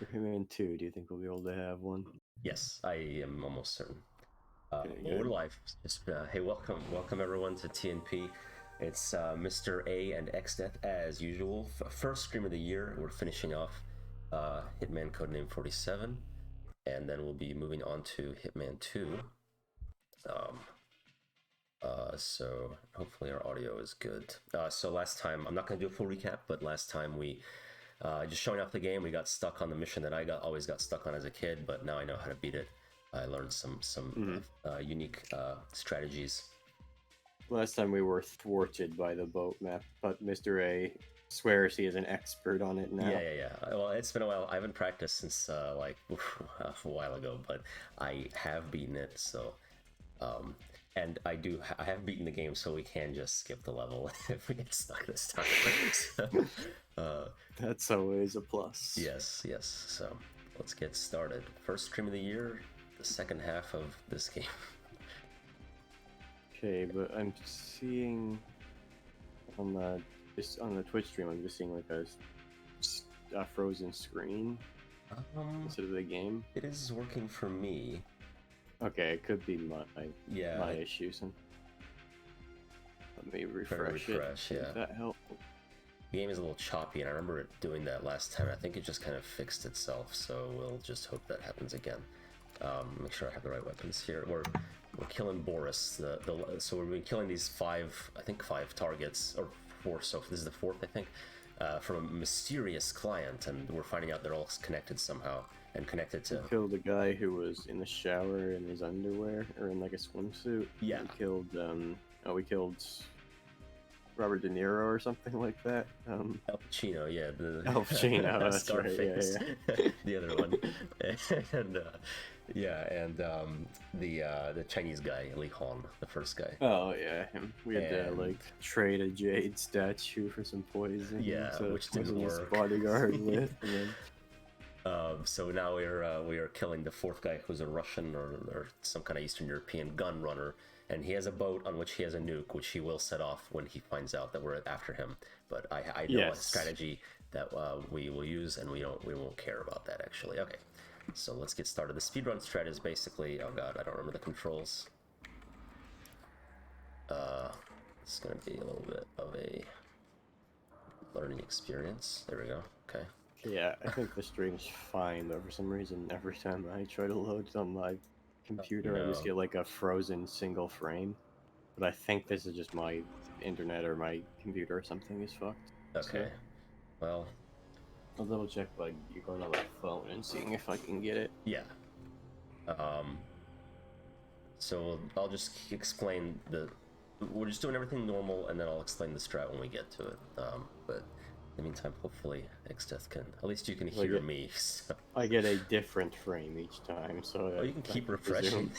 For Hitman 2, do you think we'll be able to have one? Yes, I am almost certain. Okay, Well, we're good. live. Hey, welcome everyone to TNP. It's Mr. A and Xdeath as usual. First stream of the year. We're finishing off Hitman Codename 47, and then we'll be moving on to Hitman 2. Um, so hopefully our audio is good. So last time, I'm not going to do a full recap, but last time we just showing off the game, we got stuck on the mission that I always got stuck on as a kid, but now I know how to beat it. I learned some unique strategies. Last time we were thwarted by the boat map, but Mr. A swears he is an expert on it now. Yeah. Well, it's been a while. I haven't practiced since like a while ago, but I have beaten it. So, and I have beaten the game, so we can just skip the level if we get stuck this time. So, that's always a plus. Yes. So let's get started. First stream of the year, the second half of this game. Okay, but I'm seeing on the Twitch stream, I'm just seeing like a frozen screen instead of the game. It is working for me. Okay, it could be my issue. Let me refresh it. Yeah. Does that help? The game is a little choppy, and I remember it doing that last time. I think it just kind of fixed itself, so we'll just hope that happens again. Make sure I have the right weapons here. We're killing Boris. So we've been killing these five targets, or four. So this is the fourth, I think, from a mysterious client, and we're finding out they're all connected somehow and connected to. We killed a guy who was in the shower in his underwear or in like a swimsuit. Yeah. We killed Robert De Niro or something like that. Al Pacino, yeah. Al Pacino, that's Scarface, right, yeah. The other one. And the Chinese guy, Li Hong, the first guy. Oh yeah, him. We had to like trade a jade statue for some poison. Yeah, so which didn't work. His bodyguard with. And then... So now we are killing the fourth guy, who's a Russian or some kind of Eastern European gun runner, and he has a boat on which he has a nuke, which he will set off when he finds out that we're after him. But I know a strategy that we will use, and we won't care about that actually. Okay, so let's get started. The speedrun strat is basically, oh god, I don't remember the controls. It's gonna be a little bit of a learning experience. There we go. Okay. Yeah, I think the stream's fine, though for some reason every time I try to load on my computer, I just get like a frozen single frame. But I think this is just my internet or my computer or something is fucked. Okay. So, well, I'll double check by going on my phone and seeing if I can get it. Yeah. So I'll just explain we're just doing everything normal, and then I'll explain the strat when we get to it. But in the meantime, hopefully Xdeath can, at least you can hear me. So. I get a different frame each time, so you can keep refreshing.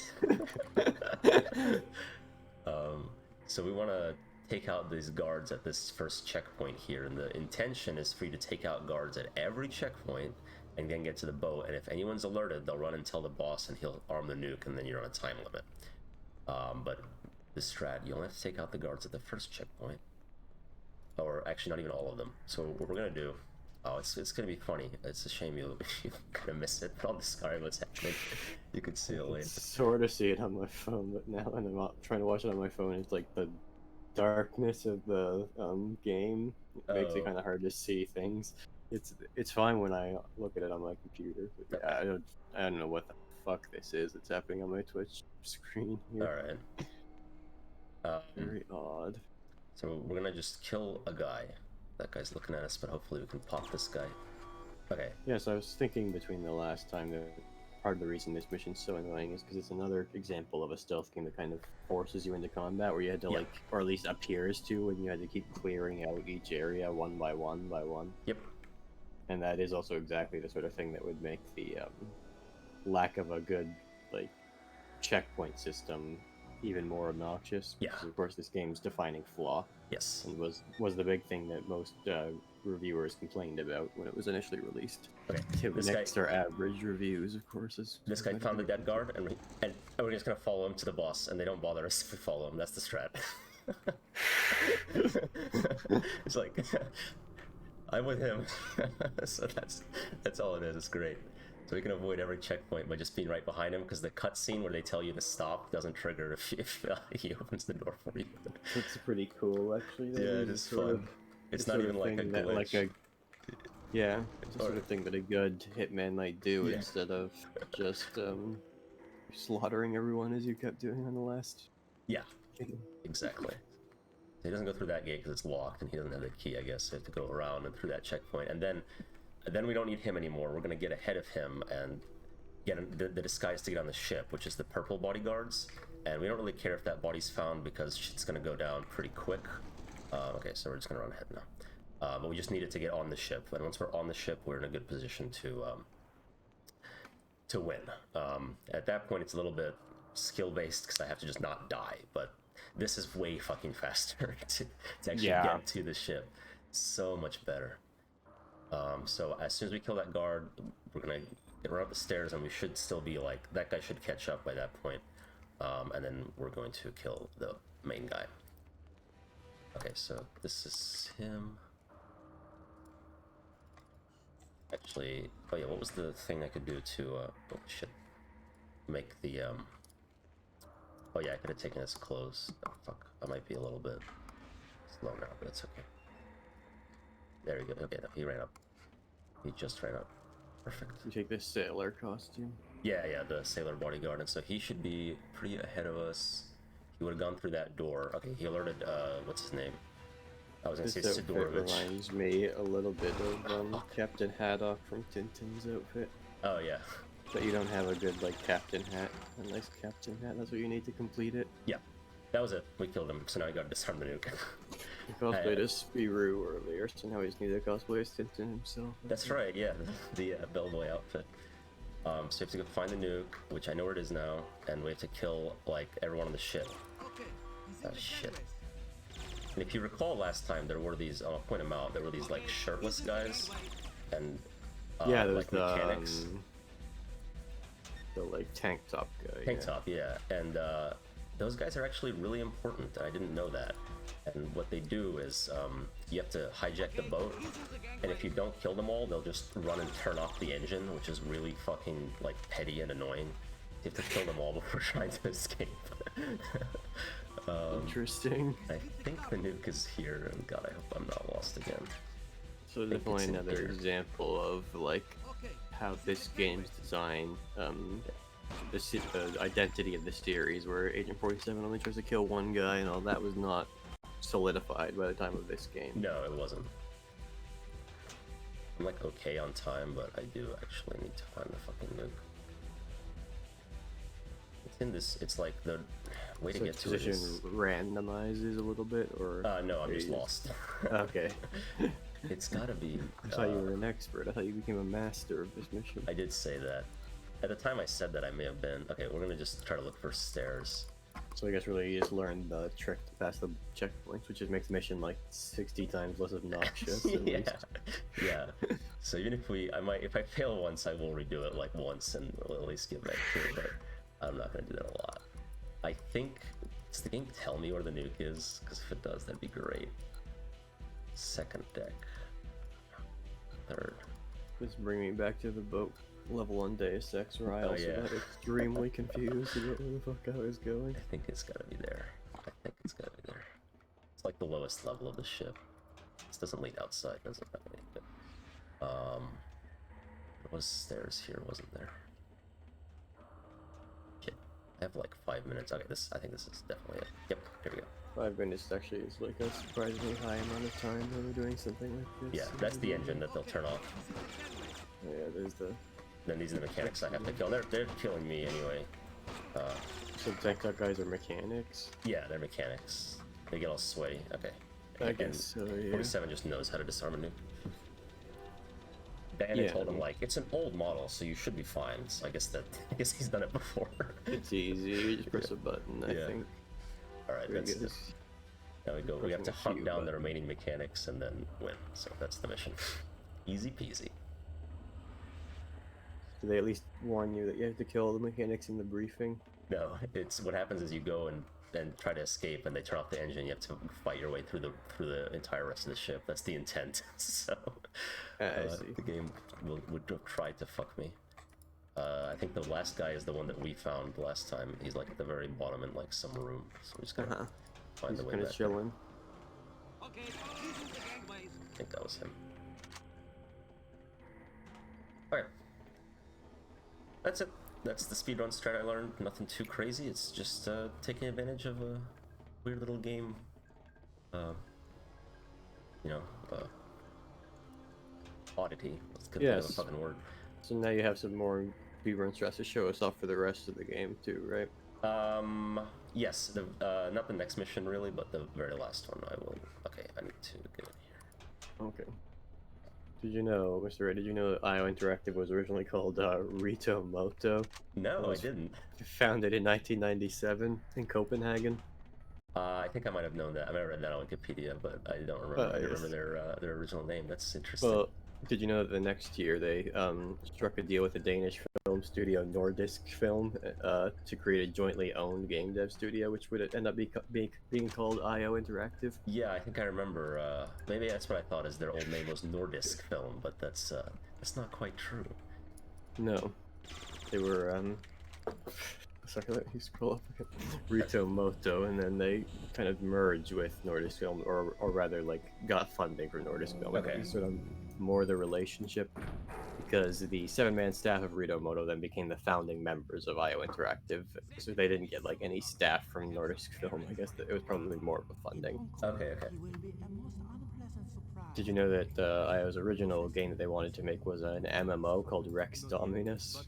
So we want to take out these guards at this first checkpoint here, and the intention is for you to take out guards at every checkpoint and then get to the boat, and if anyone's alerted, they'll run and tell the boss, and he'll arm the nuke, and then you're on a time limit. But this strat, you only have to take out the guards at the first checkpoint. Or actually, not even all of them. So what we're gonna do, it's gonna be funny. It's a shame you're gonna miss it, but I'll describe what's happening. You can see it later. Sort of see it on my phone, but now when I'm trying to watch it on my phone, it's like the darkness of the game makes it kind of hard to see things. It's fine when I look at it on my computer, but yeah, I don't know what the fuck this is. It's happening on my Twitch screen here. All right. Very odd. So we're gonna just kill a guy. That guy's looking at us, but hopefully we can pop this guy. Okay. Yeah, so I was thinking between the last time that part of the reason this mission's so annoying is because it's another example of a stealth game that kind of forces you into combat, where you had to or at least appears to, when you had to keep clearing out each area one by one by one. Yep. And that is also exactly the sort of thing that would make the lack of a good checkpoint system even more obnoxious. Yeah. Because of course this game's defining flaw. Yes. And was the big thing that most reviewers complained about when it was initially released. Okay. Next are average reviews, of course. This guy found the dead guard, and we're just gonna follow him to the boss, and they don't bother us if we follow him. That's the strat. It's like I'm with him. So that's all it is. It's great. So we can avoid every checkpoint by just being right behind him, because the cutscene where they tell you to stop doesn't trigger if he opens the door for you. It's pretty cool, actually. Yeah, it is fun. It's not even like a glitch. Yeah, it's the sort of thing that a good hitman might do Yeah. instead of just slaughtering everyone as you kept doing on the last. Yeah, exactly. He doesn't go through that gate because it's locked, and he doesn't have the key, I guess. So you have to go around and through that checkpoint, and then we don't need him anymore. We're gonna get ahead of him and get the disguise to get on the ship, which is the purple bodyguards. And we don't really care if that body's found because shit's gonna go down pretty quick. Okay, so we're just gonna run ahead now. But we just need it to get on the ship, and once we're on the ship, we're in a good position to win. At that point, it's a little bit skill-based because I have to just not die, but this is way fucking faster to actually get to the ship. So much better. So as soon as we kill that guard, we're gonna run up the stairs, and we should still be like, that guy should catch up by that point. And then we're going to kill the main guy. Okay, so this is him. Actually, oh yeah, what was the thing I could do to, oh shit, make the, oh yeah, I could have taken his clothes. Oh fuck, I might be a little bit slow now, but it's okay. There we go, okay, no, he ran up. He just ran up. Perfect. You take this sailor costume. Yeah, the sailor bodyguard, and so he should be pretty ahead of us. He would have gone through that door. Okay, he alerted, what's his name? I was gonna say Sidorovich. Reminds me a little bit of Captain Haddock from Tintin's outfit. Oh yeah. But you don't have a good like captain hat, a nice captain hat. That's what you need to complete it. Yeah, that was it. We killed him, so now we gotta disarm the nuke. He cosplayed as Spirou earlier, so now we just need to cosplay as Tintin himself. That's right. Yeah, the bellboy outfit. So we have to go find the nuke, which I know where it is now, and we have to kill like everyone on the ship. Oh shit. And if you recall last time, there were these, I'll point them out, there were these like shirtless guys, and yeah, there's like mechanics. The like tank top guy. Tank top, yeah. And those guys are actually really important, and I didn't know that. And what they do is, you have to hijack the boat, and if you don't kill them all, they'll just run and turn off the engine, which is really fucking like petty and annoying. You have to kill them all before trying to escape. Interesting. I think the nuke is here, and God, I hope I'm not lost again. So definitely another example of like how this game's designed, the identity of the series, where Agent 47 only tries to kill one guy, and all that was not solidified by the time of this game. No, it wasn't. I'm like okay on time, but I do actually need to find the fucking nuke. It's in this. It's like the way to get to it is randomizes a little bit, or no, I'm just lost. Okay. It's gotta be. I thought you were an expert. I thought you became a master of this mission. I did say that. At the time I said that, I may have been. Okay, we're gonna just try to look for stairs. So I guess really you just learned the trick to pass the checkpoints, which just makes the mission like 60 times less obnoxious. Yeah, yeah. So even if I fail once, I will redo it like once and will at least get back to it, but I'm not gonna do that a lot. I think, does the game tell me where the nuke is? Because if it does, that'd be great. Second deck. Third. This bring me back to the boat level on Deus Ex, where I also got extremely confused about where the fuck I was going. I think it's gotta be there. I think it's gotta be there. It's like the lowest level of the ship. This doesn't lead outside, does it? But, there was stairs here, wasn't there? Shit. I have like 5 minutes. Okay, I think this is definitely it. Yep, here we go. 5 minutes actually is like a surprisingly high amount of time when we're doing something like this. Yeah, that's the engine that they'll turn off. Oh, yeah, there's the... Then these are the mechanics I have to kill. They're killing me anyway. So tank top guys are mechanics? Yeah, they're mechanics. They get all sweaty. Okay. I guess so, yeah. 47 just knows how to disarm a nuke. Diana told him, like, it's an old model, so you should be fine. So I guess he's done it before. It's easy. You just press a button, I think. Alright, that's it. Now we go. We have to hunt down the remaining mechanics and then win. So that's the mission. Easy peasy. Do they at least warn you that you have to kill the mechanics in the briefing? No, it's what happens is you go and and try to escape, and they turn off the engine. You have to fight your way through the entire rest of the ship. That's the intent. So I see. the game would try to fuck me. I think the last guy is the one that we found last time. He's like at the very bottom in like some room. So we just gotta find the way back. Chilling. Okay, I think that was him. Okay. That's it. That's the speedrun strat I learned. Nothing too crazy. It's just taking advantage of a weird little game. Oddity. Let's get a fucking word. So now you have some more speedrun strats to show us off for the rest of the game too, right? Yes. Not the next mission really, but the very last one. I will. Okay, I need to get in here. Okay. Did you know, Mr. Ray, did you know that IO Interactive was originally called Rito Moto? No, I didn't. Founded in 1997 in Copenhagen. I think I might have known that. I might have read that on Wikipedia, but I don't remember. I remember their original name. That's interesting. Well, did you know that the next year they struck a deal with the Danish film studio Nordisk Film to create a jointly owned game dev studio, which would end up being called IO Interactive? Yeah, I think I remember. Maybe that's what I thought, is their old name was Nordisk Film, but that's not quite true. No, they were sorry, let me scroll up. Rito Moto, and then they kind of merged with Nordisk Film, or rather, like, got funding for Nordisk Film. Okay. Sort of more the relationship, because the 7-man staff of Rito Moto then became the founding members of IO Interactive, so they didn't get like any staff from Nordisk Film. I guess it was probably more of a funding. Okay. Did you know that IO's original game that they wanted to make was an MMO called Rex Dominus?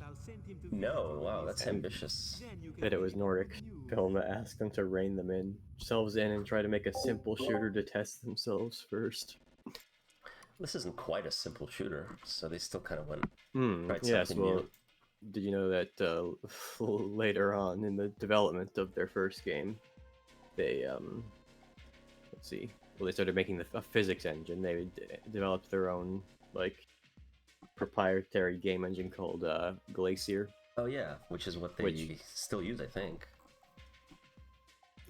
No, wow, that's ambitious. That it was Nordic Film that asked them to rein themselves in and try to make a simple shooter to test themselves first. This isn't quite a simple shooter, so they still kind of went. Yes, well, did you know that later on in the development of their first game, they let's see. Well, they started making a physics engine. They developed their own like proprietary game engine called Glacier. Oh yeah, which is what they still use, I think.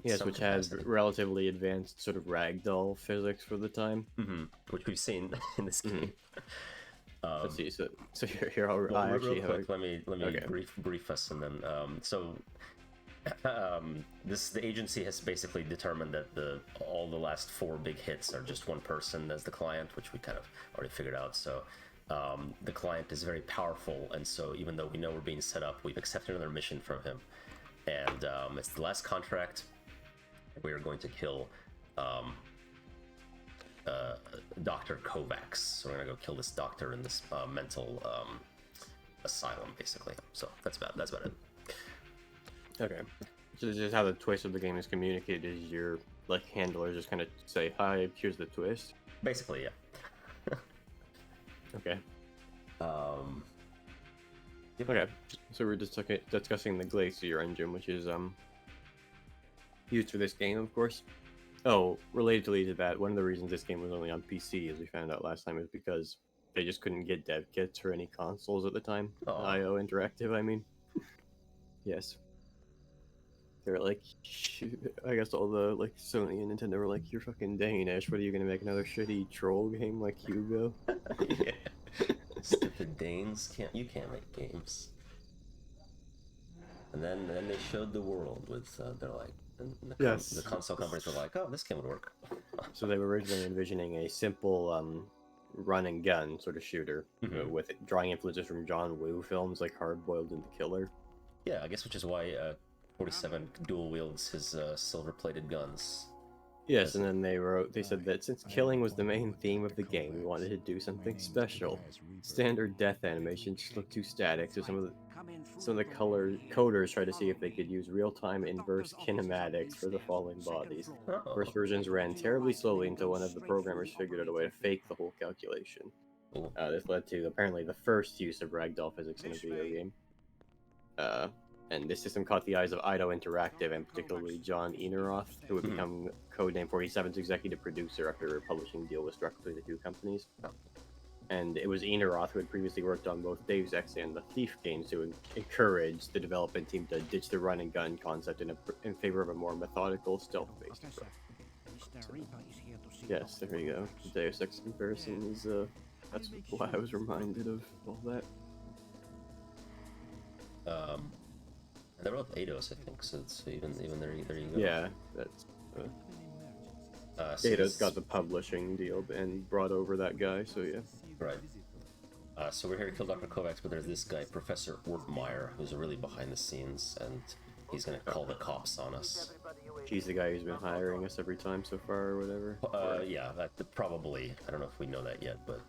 Yes, which has relatively advanced sort of ragdoll physics for the time. Which we've seen in this game. Let's see. So here I'll well, actually real quick. Let me brief us, and then the agency has basically determined that all the last 4 big hits are just one person as the client, which we kind of already figured out. So the client is very powerful, and so even though we know we're being set up, we've accepted another mission from him, and it's the last contract. We are going to kill Dr. Kovacs. So we're gonna go kill this doctor in this mental asylum, basically. So that's about it. Okay. So this is how the twist of the game is communicated. Is your like handlers just kind of say, "Hi, here's the twist." Basically, yeah. Okay. Yep. Okay. So we're just discussing the Glacier engine, which is used for this game, of course. Oh, relatedly to that, one of the reasons this game was only on PC, as we found out last time, is because they just couldn't get dev kits for any consoles at the time. IO Interactive, I mean. Yes. They were like, I guess all the like Sony and Nintendo were like, "You're fucking Danish. What are you gonna make, another shitty troll game like Hugo?" Yeah. Stupid Danes, you can't make games. And then they showed the world with they're like. The console companies were like, "Oh, this game would work." So they were originally envisioning a simple run and gun sort of shooter with drawing influences from John Woo films like Hard Boiled and The Killer. Yeah, I guess which is why 47 dual wields his silver-plated guns. Yes, and then they said that since killing was the main theme of the game, we wanted to do something special. Standard death animations just look too static, so some of the coders tried to see if they could use real-time inverse kinematics for the falling bodies. First versions ran terribly slowly until one of the programmers figured out a way to fake the whole calculation. This led to apparently the first use of ragdoll physics in a video game. And this system caught the eyes of IO Interactive, and particularly John Eneroth, who would become codename 47's executive producer after a publishing deal was struck between the two companies. and it was Eneroth who had previously worked on both Deus Ex and the Thief games to encourage the development team to ditch the run and gun concept in favor of a more methodical, stealth-based approach. Yes, there you go. The Deus Ex comparison is that's why I was reminded of all that. They're both Eidos, I think. So it's even there you go. Yeah, that's. So Eidos got the publishing deal and brought over that guy, so yeah. Right. So we're here to kill Dr. Kovacs, but there's this guy, Professor Ort-Meyer, who's really behind the scenes, and he's gonna call the cops on us. He's the guy who's been hiring us every time so far, or whatever. Yeah, probably. I don't know if we know that yet, but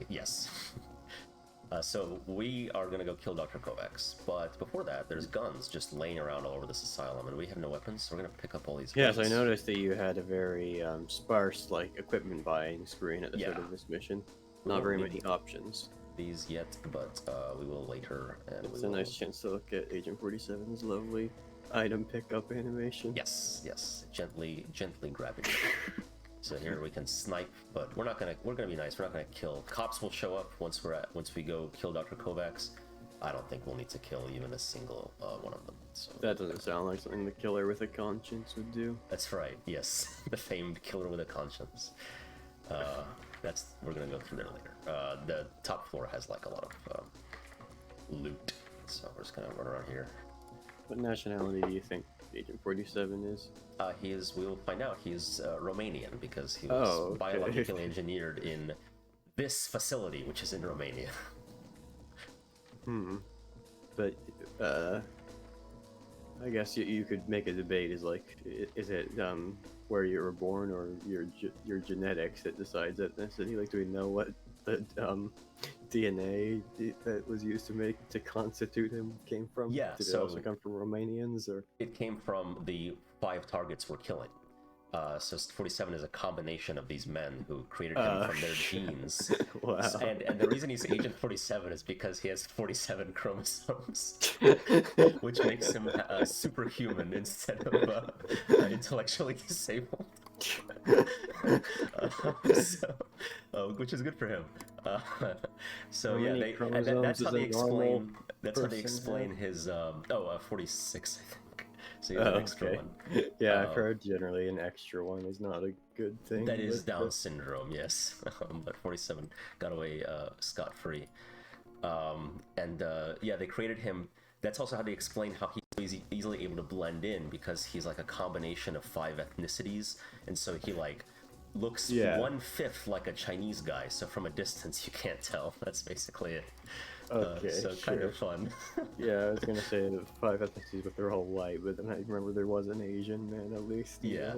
yes. So we are gonna go kill Dr. Kovacs, but before that, there's guns just laying around all over this asylum, and we have no weapons, so we're gonna pick up all these guns. Yes, I noticed that you had a very sparse, like, equipment buying screen at the start of this mission. Not very many options. These yet, but we will later. And it's a nice chance to look at Agent 47's lovely item pickup animation. Yes, yes, gently grabbing it. So here we can snipe, but we're gonna be nice. We're not gonna kill. Cops will show up once we go kill Dr. Kovacs. I don't think we'll need to kill even a single one of them. So that doesn't sound like something the killer with a conscience would do. That's right. Yes, the famed killer with a conscience. We're gonna go through there later. The top floor has like a lot of loot, so we're just gonna run around here. What nationality do you think Agent 47 is? We will find out he's Romanian because he was biologically engineered in this facility, which is in Romania. But, I guess you could make a debate is it where you were born or your genetics that decides ethnicity? Like, do we know what the DNA that was used to constitute him came from? Yeah, Did it also come from Romanians, or? It came from the 5 targets we're killing. So 47 is a combination of these men who created him from their genes. Wow. And the reason he's Agent 47 is because he has 47 chromosomes, which makes him superhuman instead of intellectually disabled. Which is good for him. So yeah, that's how they explain. That's how they explain his 46, I think. So he's an extra one. Yeah, I've heard generally an extra one is not a good thing. That is Down syndrome, yes. But 47 got away scot-free. Yeah, they created him. That's also how they explain how he's easily able to blend in, because he's like a combination of 5 ethnicities, and so he like looks 1/5 like a Chinese guy. So from a distance you can't tell. That's basically it. Okay, so sure. kind of fun. Yeah, I was gonna say the 5 ethnicities, but they're all white. But then I remember there was an Asian man at least. Yeah.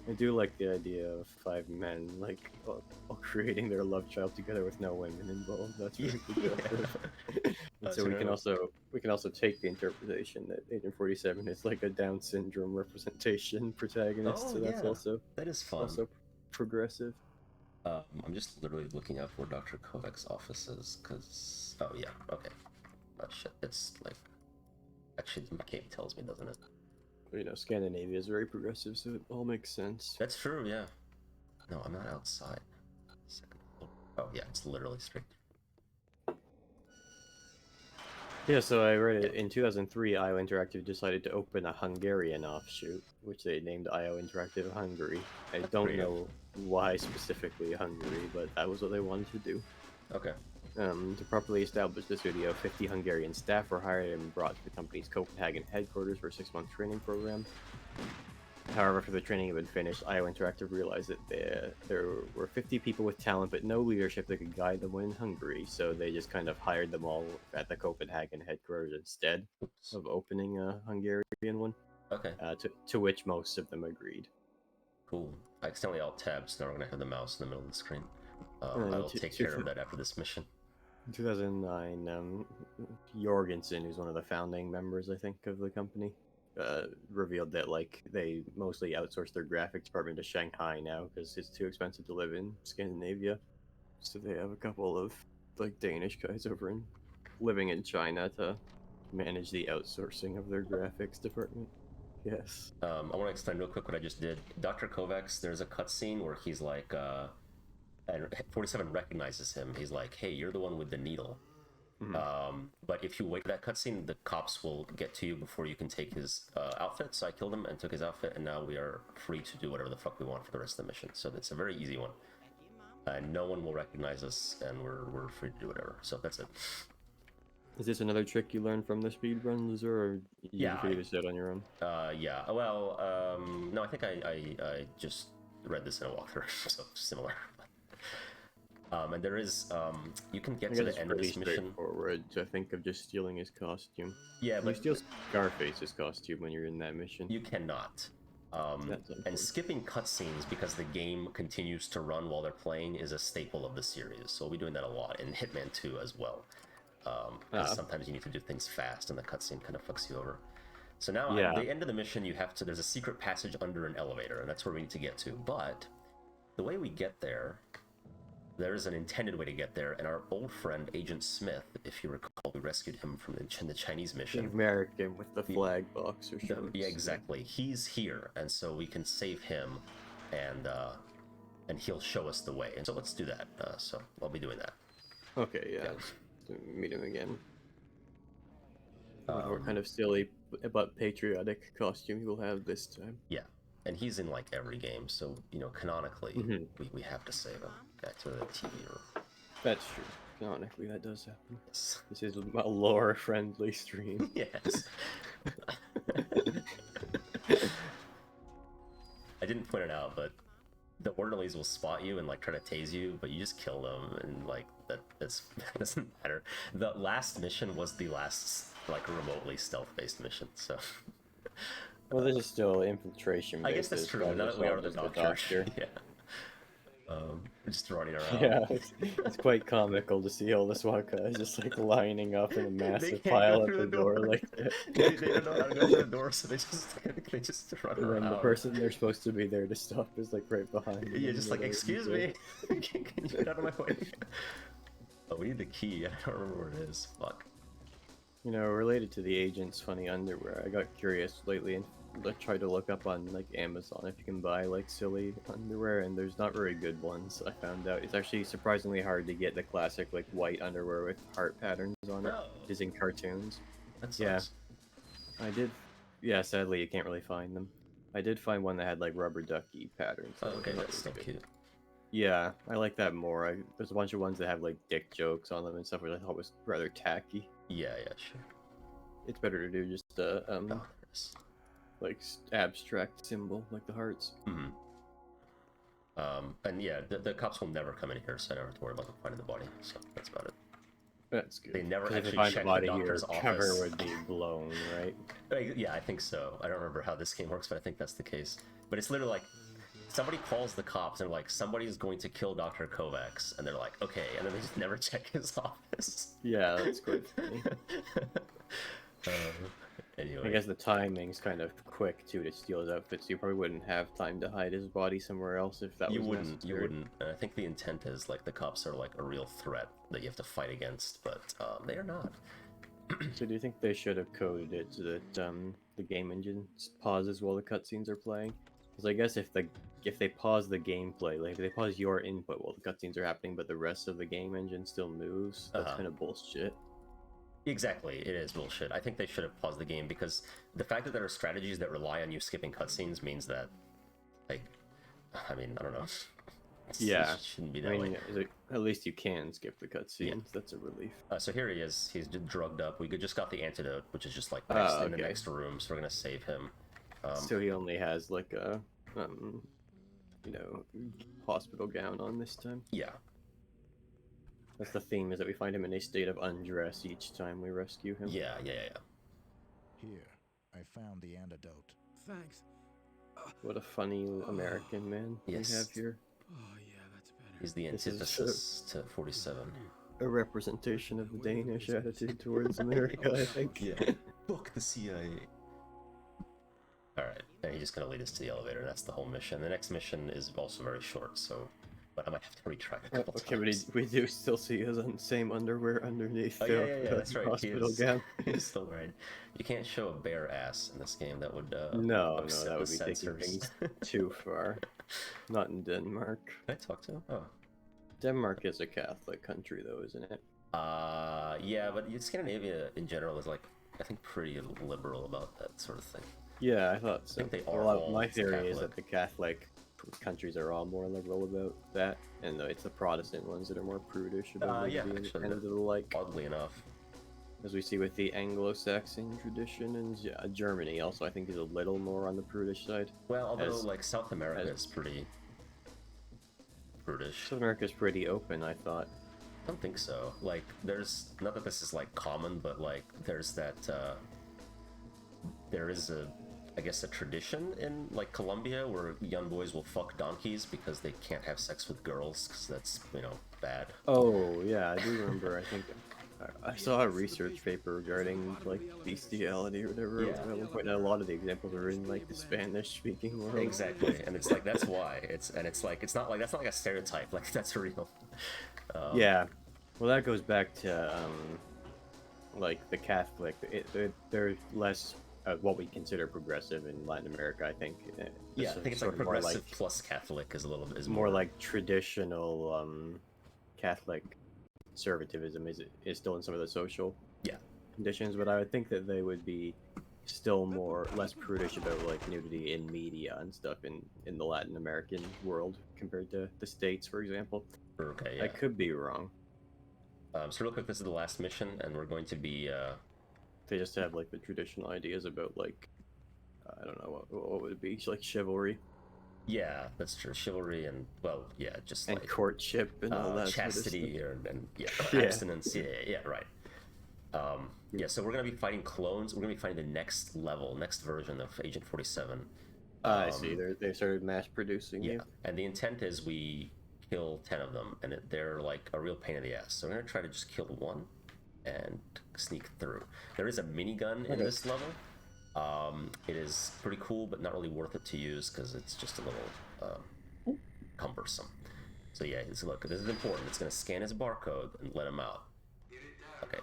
I do like the idea of 5 men like all creating their love child together with no women involved. That's really progressive. And so we can also take the interpretation that Agent 47 is like a Down syndrome representation protagonist. Oh, so that's that is fun. Also progressive. I'm just literally looking up where Dr. Kovac's office is, because... Oh, yeah, okay. Oh, shit, it's like... Actually, the cape tells me, doesn't it? You know, Scandinavia is very progressive, so it all makes sense. That's true, yeah. No, I'm not outside. Oh, yeah, it's literally straight. Yeah, so I read it in 2003. IO Interactive decided to open a Hungarian offshoot, which they named IO Interactive Hungary. I don't know why specifically Hungary, but that was what they wanted to do. Okay. To properly establish the studio, 50 Hungarian staff were hired and brought to the company's Copenhagen headquarters for a 6-month training program. However, after the training had been finished, IO Interactive realized that there were 50 people with talent but no leadership that could guide them in Hungary, so they just kind of hired them all at the Copenhagen headquarters instead of opening a Hungarian one. Okay. To which most of them agreed. Cool. I accidentally alt-tabbed, so now we're going to have the mouse in the middle of the screen. I will take care of that after this mission. In 2009, Jorgensen, who's one of the founding members, I think, of the company, revealed that like they mostly outsource their graphics department to Shanghai now because it's too expensive to live in Scandinavia. So they have a couple of like Danish guys over living in China to manage the outsourcing of their graphics department. Yes. I want to explain real quick what I just did. Dr. Kovacs, there's a cutscene where he's like and 47 recognizes him. He's like, "Hey, you're the one with the needle." But if you wait for that cutscene, the cops will get to you before you can take his outfit. So I killed him and took his outfit, and now we are free to do whatever the fuck we want for the rest of the mission. So it's a very easy one. No one will recognize us, and we're free to do whatever. So that's it. Is this another trick you learned from the speedruns, or you figured this out on your own? Yeah. Well, no, I think I just read this in a walkthrough, so similar. And there is, you can get to the end of this mission. Straightforward to think of just stealing his costume. Yeah, but you steal Scarface's costume when you're in that mission. You cannot. And skipping cutscenes because the game continues to run while they're playing is a staple of the series. So we'll be doing that a lot in Hitman 2 as well. Because sometimes you need to do things fast and the cutscene kind of fucks you over. So now at the end of the mission, there's a secret passage under an elevator, and that's where we need to get to. But the way we get there, there is an intended way to get there, and our old friend Agent Smith, if you recall, we rescued him from the Chinese mission. The American with the flag box or something. Yeah, exactly. He's here, and so we can save him, and he'll show us the way. And so let's do that. So I'll be doing that. Okay, yeah. Meet him again. What kind of silly but patriotic costume you'll have this time? Yeah, and he's in like every game, so canonically we have to save him. Back to the TV room. That's true. Canonically, that does happen. Yes. This is a lore-friendly stream. Yes. I didn't point it out, but the orderlies will spot you and like try to tase you, but you just kill them, and like that doesn't matter. The last mission was the last like remotely stealth-based mission, so. Well, this is still infiltration. I guess that's true. Now that we are the doctor. Yeah. Just running around. Yeah, it's quite comical to see all the SWAT guys just like lining up in a massive pile at the door like that. They don't know how to go through the door, so they just run around. And then the person they're supposed to be there to stop is like right behind them. Yeah, just like, excuse me, can you get out of my way? Oh, we need the key. I don't remember where it is. Fuck. Related to the agent's funny underwear, I got curious lately and tried to look up on like Amazon if you can buy like silly underwear, and there's not very good ones. I found out it's actually surprisingly hard to get the classic like white underwear with heart patterns on it, which is in cartoons. That sucks. Yeah, I did. Yeah, sadly you can't really find them. I did find one that had like rubber ducky patterns. Oh, okay, that's still cute. Yeah, I like that more. There's a bunch of ones that have like dick jokes on them and stuff, which I thought was rather tacky. Yeah, sure. It's better to do just like abstract symbol like the hearts. And yeah, the cops will never come in here, so I don't have to worry about them finding the body. So that's about it. That's good. They never actually check the doctor's office. Cover would be blown, right? Yeah, I think so. I don't remember how this game works, but I think that's the case. But it's literally like somebody calls the cops and they're like, somebody's going to kill Dr. Kovacs, and they're like, okay, and then they just never check his office. Yeah, that's quite funny. Anyway. I guess the timing's kind of quick too to steal his outfit, so you probably wouldn't have time to hide his body somewhere else if that was necessary. You wouldn't. And I think the intent is like the cops are like a real threat that you have to fight against, but they are not. So do you think they should have coded it so that the game engine pauses while the cutscenes are playing? Because I guess if they pause the gameplay, like if they pause your input while the cutscenes are happening, but the rest of the game engine still moves, that's kind of bullshit. Exactly, it is bullshit. I think they should have paused the game because the fact that there are strategies that rely on you skipping cutscenes means that, like, I mean, I don't know. Yeah, it shouldn't be that way. At least you can skip the cutscenes. Yeah. That's a relief. So here he is. He's drugged up. We just got the antidote, which is just like next in the next room. So we're gonna save him. So he only has like a, hospital gown on this time. Yeah. That's the theme, is that we find him in a state of undress each time we rescue him. Yeah. Here, I found the antidote. Thanks. What a funny American man we have here. Oh yeah, that's better. He's the antithesis to 47. A representation of the Danish attitude towards America, I think. Yeah. Fuck the CIA. Alright, and he's just gonna lead us to the elevator. That's the whole mission. The next mission is also very short, so... But I might have to retry a couple times. But we do still see his same underwear underneath the that's right. Hospital gown. He's still wearing. You can't show a bare ass in this game. That would no, that would be taking things too far. Not in Denmark. Can I talk to him? Oh. Denmark is a Catholic country, though, isn't it? Yeah, but Scandinavia in general is like, I think, pretty liberal about that sort of thing. Yeah, I thought so. I think they are My theory is Catholic. that the Catholic countries are all more liberal about that, and it's the Protestant ones that are more prudish about Yeah, being actually, and the like. oddly enough. As we see with the Anglo-Saxon tradition, and Germany also, I think, is a little more on the prudish side. Well, although like South America is pretty prudish. South America's pretty open, I thought. I don't think so. Like, there's not that this is like common, but like there's that there is I guess a tradition in like Colombia where young boys will fuck donkeys because they can't have sex with girls because that's, you know, bad. Oh yeah, I do remember. I think I saw a research paper regarding like bestiality or whatever. Yeah. At one point, and a lot of the examples are in like the Spanish-speaking world. Exactly, and it's like that's why it's like it's not like that's not like a stereotype. Like that's real. Yeah, well, that goes back to like the Catholic. They're less what we consider progressive in Latin America, I think. Yeah, I think it's like more progressive plus Catholic is a little is more like traditional Catholic conservatism is still in some of the social conditions, but I would think that they would be still less prudish about like nudity in media and stuff in the Latin American world compared to the States, for example. Okay, yeah. I could be wrong. So real quick, this is the last mission, and we're going to be They just have like the traditional ideas about like I don't know what would it be, like chivalry. Yeah, that's true. Chivalry and, well, yeah, just and like courtship and all that chastity sort of and Yeah. abstinence. Yeah, right. Yeah, so we're gonna be fighting clones. We're gonna be fighting the next level, next version of Agent 47. I see. They started mass producing. Yeah, and the intent is we kill 10 of them, and they're like a real pain in the ass. So we're gonna try to just kill one and sneak through. There is a minigun in this level. It is pretty cool, but not really worth it to use because it's just a little cumbersome. So yeah, look, this is important. It's gonna scan his barcode and let him out. Okay.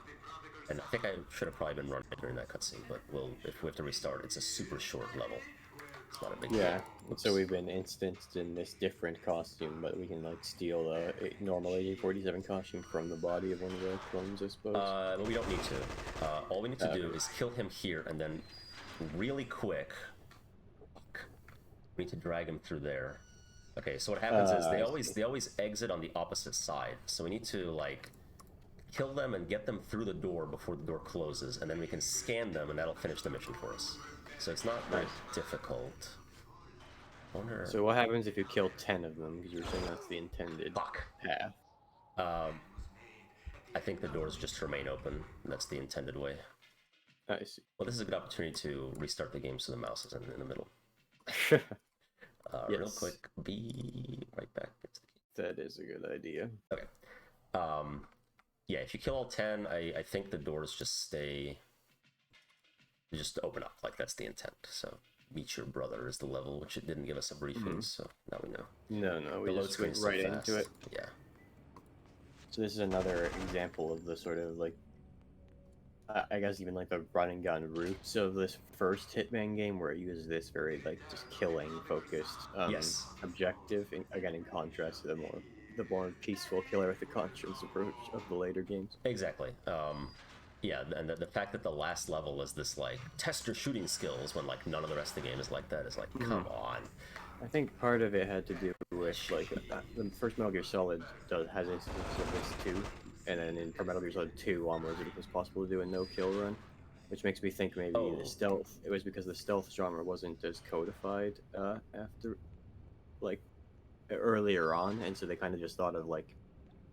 And I think I should have probably been running during that cutscene, but if we have to restart, it's a super short level. It's not a big deal. So we've been instanced in this different costume, but we can like steal a normal AK-47 costume from the body of one of the clones, I suppose. But we don't need to. All we need to do is kill him here, and then really quick, we need to drag him through there. Okay, so what happens is they always exit on the opposite side, so we need to like kill them and get them through the door before the door closes, and then we can scan them, and that'll finish the mission for us. So it's not very difficult. So what happens if you kill 10 of them? Because you're saying that's the intended path. I think the doors just remain open. That's the intended way. I see. Well, this is a good opportunity to restart the game so the mouse is in the middle. Real quick, be right back. That is a good idea. Okay. Yeah, if you kill all 10, I think the doors just just open up. Like, that's the intent. So, meet your brother is the level, which it didn't give us a briefing, so now we know. No, we just went right into it. Yeah. So this is another example of the sort of, like, I guess even, like, the run-and-gun roots of this first Hitman game, where it uses this very, like, just killing-focused objective, again, in contrast to the more peaceful killer with the conscience approach of the later games. Exactly. Yeah, and the fact that the last level is this, like, test your shooting skills when, like, none of the rest of the game is like that is like, come on. I think part of it had to do with, like, the first Metal Gear Solid has instances of this too, and then from Metal Gear Solid 2 onwards it was possible to do a no-kill run, which makes me think maybe the stealth, it was because the stealth genre wasn't as codified after, like, earlier on, and so they kind of just thought of, like,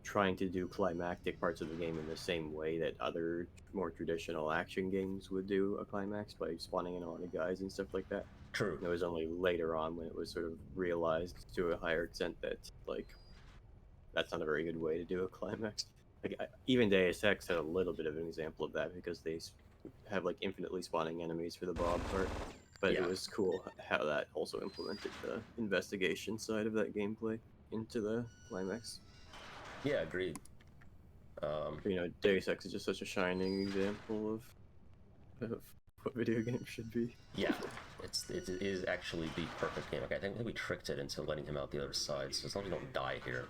trying to do climactic parts of the game in the same way that other more traditional action games would do a climax, by spawning in a lot of guys and stuff like that. True. And it was only later on when it was sort of realized to a higher extent that, like, that's not a very good way to do a climax. Like, even Deus Ex had a little bit of an example of that, because they have, like, infinitely spawning enemies for the Bob part. But it was cool how that also implemented the investigation side of that gameplay into the climax. Yeah, agreed. You know, Deus Ex is just such a shining example of what video games should be. Yeah, it is actually the perfect game. Like, I think we tricked it into letting him out the other side, so as long as you don't die here.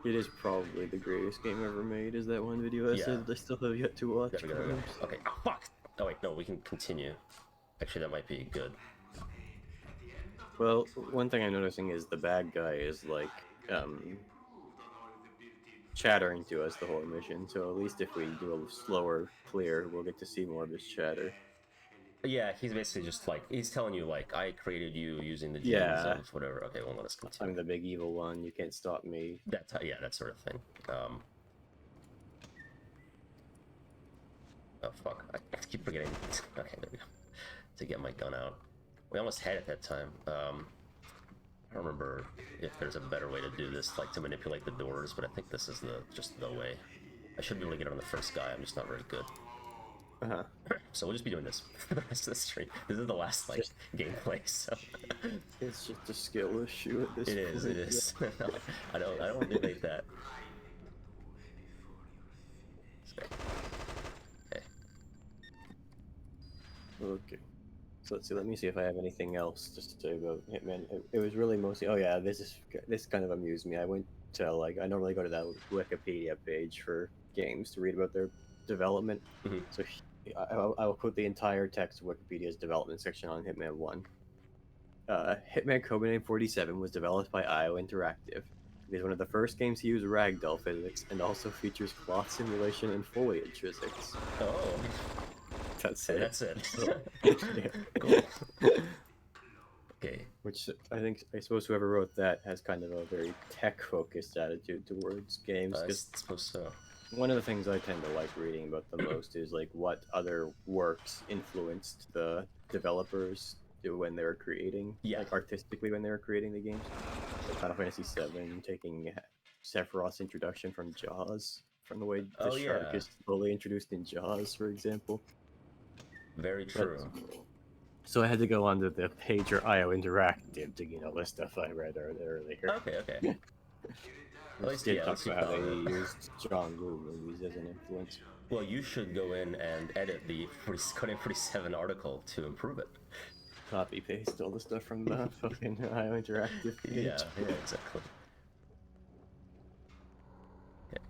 It is probably the greatest game ever made. Is that one video I Yeah. said that I still have yet to watch? Gotta go. Okay. Oh, fuck! Oh, wait, no, we can continue. Actually, that might be good. Well, one thing I'm noticing is the bad guy is like chattering to us the whole mission. So at least if we do a slower clear, we'll get to see more of his chatter. Yeah, he's basically just like, he's telling you, like, I created you using the genes Yeah. of whatever. Okay, well, let us continue. I'm the big evil one. You can't stop me. Yeah, that sort of thing. Oh, fuck. I keep forgetting. Okay, there we go. To get my gun out. We almost had it that time. I don't remember if there's a better way to do this, like to manipulate the doors, but I think this is just the way. I should be able to get it on the first guy, I'm just not very good. Uh-huh. So we'll just be doing this for the rest of the stream. This is the last, like, gameplay, so... It's just a skill issue at this point. It is. I don't debate that. Okay. So let's see. Let me see if I have anything else just to say about Hitman. It was really mostly. Oh yeah, this kind of amused me. I went to I normally go to that Wikipedia page for games to read about their development. Mhm. So I will quote the entire text of Wikipedia's development section on Hitman 1. Hitman Codename 47 was developed by IO Interactive. It is one of the first games to use ragdoll physics and also features cloth simulation and foliage physics. Oh, That's and it. that's it. Yeah. Cool. Okay. Which I suppose whoever wrote that has kind of a very tech-focused attitude towards games. I 'Cause suppose so. one of the things I tend to like reading about the most is like what other works influenced the developers when they were creating, Yeah. like artistically when they were creating the games. Like Final Fantasy VII taking Sephiroth's introduction from Jaws, from the way the Oh, shark yeah. is slowly introduced in Jaws, for example. Very true. So I had to go onto the page or IO Interactive to get all the stuff I read earlier. Okay. At least, Did yeah, at talk least you about how found they it. used John Woo movies as an influence. Well, you should go in and edit the Codename 47 article to improve it. Copy paste all the stuff from the fucking IO Interactive page. Yeah, exactly. Okay.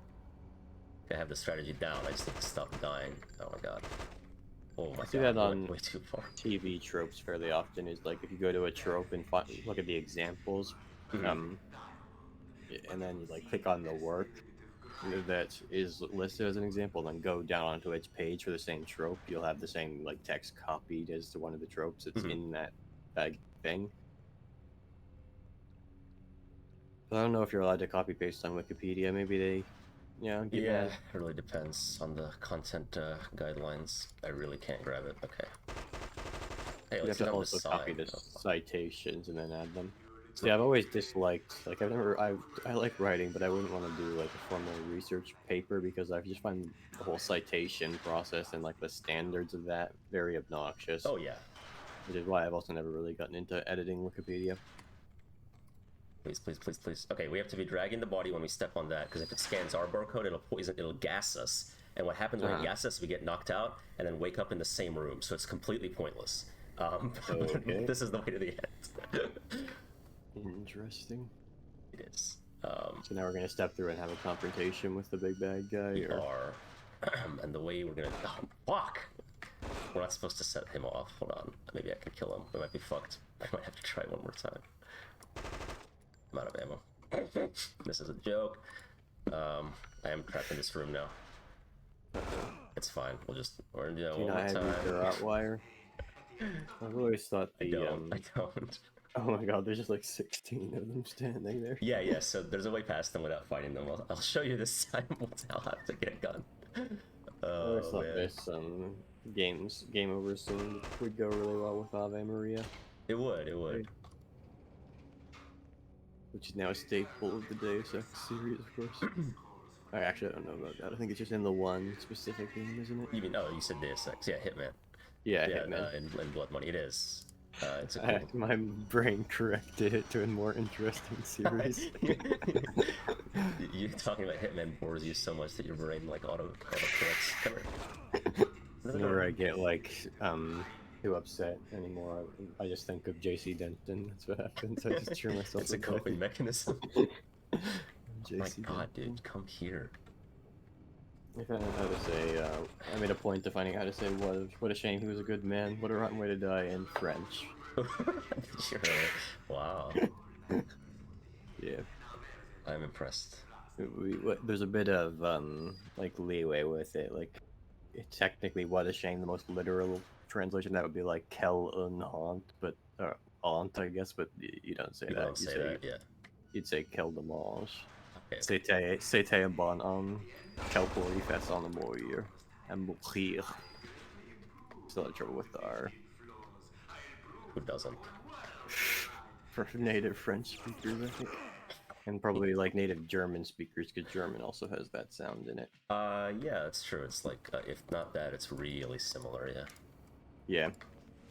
I have the strategy down. I just need to stop dying. Oh my god. Oh my I see god. that on Way too far. TV tropes fairly often is like if you go to a trope and look at the examples, and then you like click on the work that is listed as an example, then go down onto its page for the same trope, you'll have the same like text copied as to one of the tropes that's in that thing. But I don't know if you're allowed to copy paste on Wikipedia. Maybe they, Yeah, give it really depends on the content guidelines. I really can't grab it. Okay. Hey, you have let's to get on also this copy side. the citations and then add them. See, I've always disliked, like, I like writing, but I wouldn't want to do, like, a formal research paper because I just find the whole citation process and, like, the standards of that very obnoxious. Oh, yeah. Which is why I've also never really gotten into editing Wikipedia. Please. Okay, we have to be dragging the body when we step on that, because if it scans our barcode, it'll gas us. And what happens when it gasses us, we get knocked out and then wake up in the same room, so it's completely pointless. Okay. This is the way to the end. Interesting. It is. So now we're gonna step through and have a confrontation with the big bad guy, We or... are. And the way we're gonna... Oh, fuck! We're not supposed to set him off. Hold on. Maybe I can kill him. We might be fucked. I might have to try one more time. I'm out of ammo. This is a joke. I am trapped in this room now. It's fine. We're gonna do that Do you one not more have your time. Garrote-Wire? I've always thought I the, don't. Oh my god, there's just like 16 of them standing there. Yeah, so there's a way past them without fighting them. I'll show you this time. I'll have to get a gun. I always thought Man. this game over soon would go really well with Ave Maria, It would. which is now a staple of the Deus Ex series, of course. I don't know about that. I think it's just in the one specific game, isn't it? You mean, you said Deus Ex. Yeah, Hitman. Yeah, Yeah, Hitman. and Blood Money. It is. It's a cool... My brain corrected it to a more interesting series. You talking about Hitman bores you so much that your brain like auto-corrects. Come here. Whenever I get like too upset anymore, I just think of JC Denton. That's what happens. I just cheer myself. It's a up. coping mechanism. Oh my god, dude, come here. I found out how to say, I made a point of finding how to say, what a shame he was a good man, what a rotten way to die in French. Sure. Wow. Yeah. I'm impressed. There's a bit of, like, leeway with it, like, technically, what a shame, the most literal translation, that would be like, quel un honte, but, honte, I guess, but you don't say People that. don't say that, yeah. You'd say quel dommage. Okay. C'était un bon homme, quel pourri fait son mourir, and mourir. Still have trouble with the R. Who doesn't? For native French speakers, I think. And probably like native German speakers, because German also has that sound in it. Yeah, that's true. It's like, if not that, it's really similar, yeah. Yeah.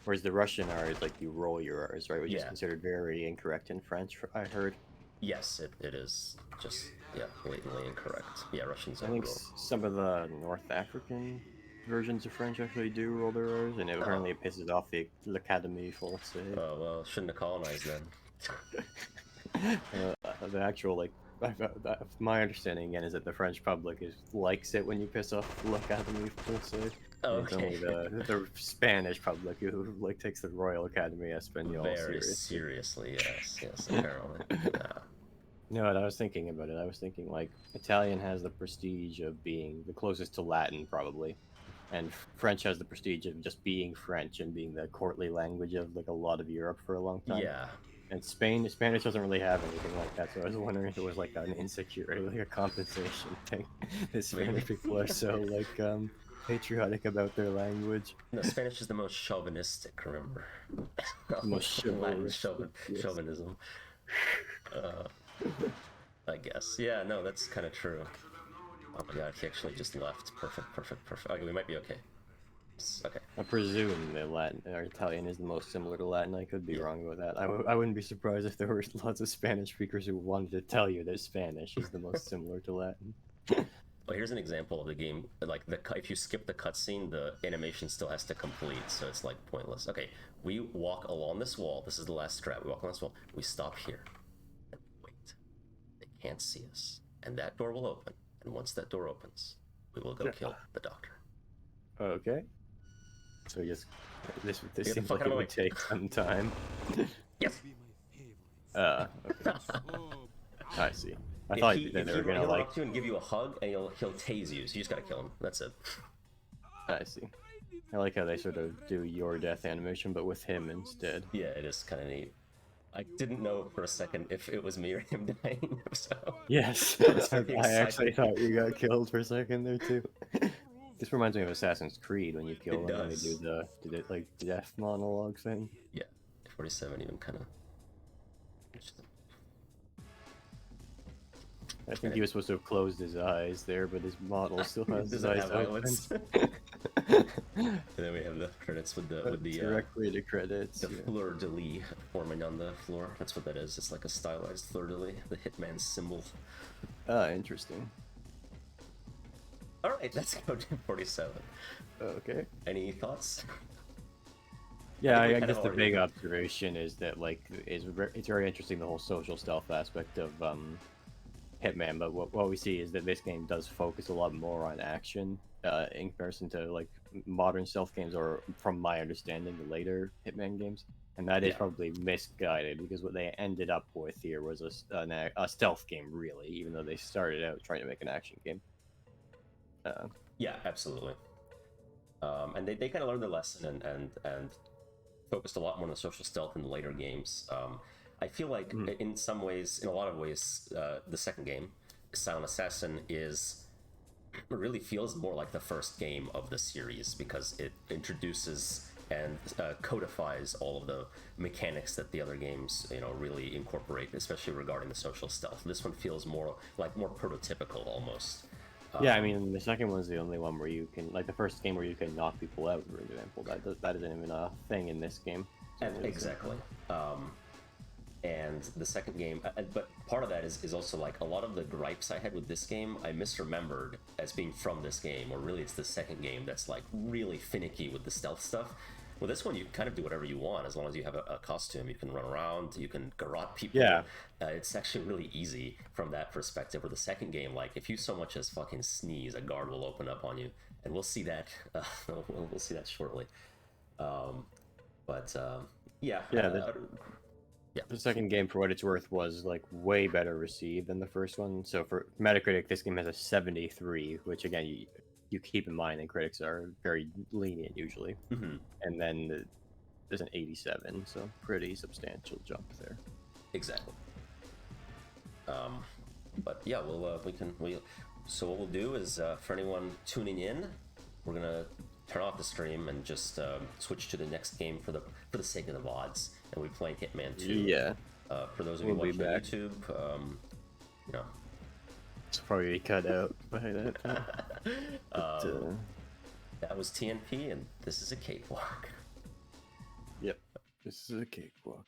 Whereas the Russian R is like you roll your R's, right? Which is Yeah. considered very incorrect in French, I heard. Yes, it is just, yeah, blatantly incorrect. Yeah, Russians I don't think roll. some of the North African versions of French actually do roll their R's, and apparently it pisses off the L'Académie Française. Oh, well, shouldn't have colonized then. The actual, like, my understanding again is that the French public likes it when you piss off l'Académie Française. Oh, It's only the Spanish public who like takes the Royal Academy Espagnole Very seriously. seriously, yes, apparently. Yeah. No, and I was thinking about it. I was thinking, like, Italian has the prestige of being the closest to Latin, probably. And French has the prestige of just being French and being the courtly language of, like, a lot of Europe for a long time. Yeah. And Spanish doesn't really have anything like that, so I was wondering if it was like an insecurity, like a compensation thing. The Spanish people are so, like, patriotic about their language. No, Spanish is the most chauvinistic, remember? Most Latin chivalrous, yes. chauvinism. I guess. Yeah, no, that's kind of true. Oh my god, he actually just left. Perfect. Okay, we might be okay. Okay. I presume that Latin or Italian is the most similar to Latin. I could be wrong about that. I wouldn't be surprised if there were lots of Spanish speakers who wanted to tell you that Spanish is the most similar to Latin. Well, here's an example of the game. Like, if you skip the cutscene, the animation still has to complete, so it's like pointless. Okay, we walk along this wall. This is the last strat. We walk along this wall. We stop here. And wait. They can't see us. And that door will open. And once that door opens, we will go kill the doctor. Okay. So yes, this Get seems the like fuck it out would of take some time. Yes. Okay. I see. I thought that they were gonna he'll like. run up to you and give you a hug, and he'll tase you. So you just gotta kill him. That's it. I see. I like how they sort of do your death animation, but with him instead. Yeah, it is kind of neat. I didn't know for a second if it was me or him dying. So Yes, I actually thought you got killed for a second there too. This reminds me of Assassin's Creed when you kill them and they do the like death monologue thing. Yeah, 47 even kind of. I think he was supposed to have closed his eyes there, but his model still has his eyes open. And then we have the credits with the directly to credits. The fleur de lis forming on the floor. That's what that is. It's like a stylized fleur de lis, the Hitman symbol. Ah, interesting. All right, let's go to 47. Okay. Any thoughts? Yeah, I guess the big observation is that like it's very interesting, the whole social stealth aspect of Hitman, but what we see is that this game does focus a lot more on action in comparison to like modern stealth games, or from my understanding, the later Hitman games, and that is probably misguided, because what they ended up with here was a stealth game, really, even though they started out trying to make an action game. Yeah, absolutely. And they kind of learned the lesson and focused a lot more on the social stealth in the later games. I feel like in a lot of ways, the second game, Silent Assassin, really feels more like the first game of the series, because it introduces and codifies all of the mechanics that the other games, really incorporate, especially regarding the social stealth. This one feels more prototypical almost. Yeah, I mean, the second one's the only one where you can, like the first game where you can knock people out, for example. That isn't even a thing in this game. Exactly. And the second game, but part of that is also like a lot of the gripes I had with this game, I misremembered as being from this game, or really it's the second game that's like really finicky with the stealth stuff. Well, this one you kind of do whatever you want as long as you have a costume. You can run around, you can garrote people. Yeah. It's actually really easy from that perspective. Or the second game, like if you so much as fucking sneeze, a guard will open up on you, and we'll see that. We'll see that shortly. Yeah. Yeah. The second game, for what it's worth, was like way better received than the first one. So for Metacritic, this game has a 73, which again you keep in mind that critics are very lenient usually. Mm-hmm. And then there's an 87, so pretty substantial jump there. Exactly. But yeah, so what we'll do is for anyone tuning in, we're gonna turn off the stream and just switch to the next game for the sake of the VODs, and we're playing Hitman 2. Yeah. For those of you watching on YouTube, you know, it's probably cut out by that time. That was TNP, and this is a cakewalk. Yep, this is a cakewalk.